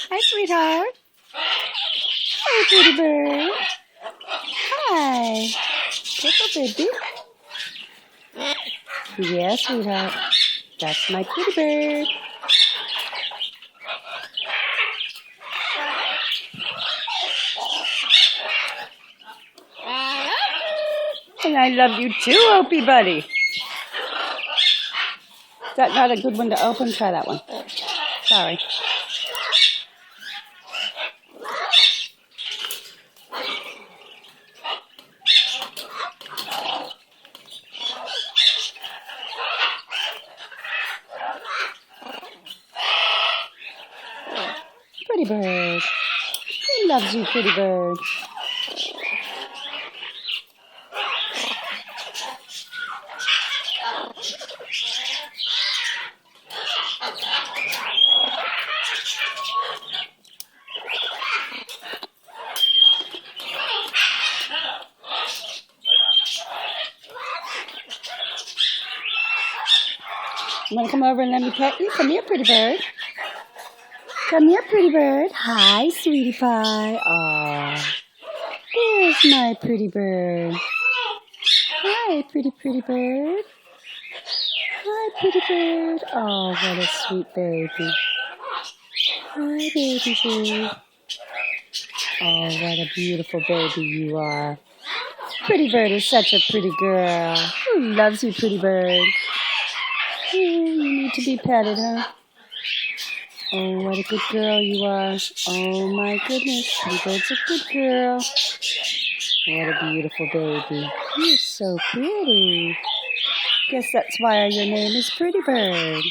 Hi, sweetheart. Hi, pretty bird. Hi. Little baby. Yes, sweetheart. That's my pretty bird. And I love you too, Opie buddy. Is that not a good one to open? Try that one. Sorry. Pretty bird. Who loves you, pretty bird? You want to come over and let me pet you? Come here, pretty bird. Come here, pretty bird. Hi, sweetie pie. Aw. There's my pretty bird. Hi, pretty bird. Hi, pretty bird. Oh, what a sweet baby. Hi, baby bird. Oh, what a beautiful baby you are. Pretty bird is such a pretty girl. Who loves you, pretty bird? Oh, you need to be petted, huh? Oh, what a good girl you are. Oh, my goodness. Pretty bird's a good girl. What a beautiful baby. You're so pretty. Guess that's why your name is Pretty Bird.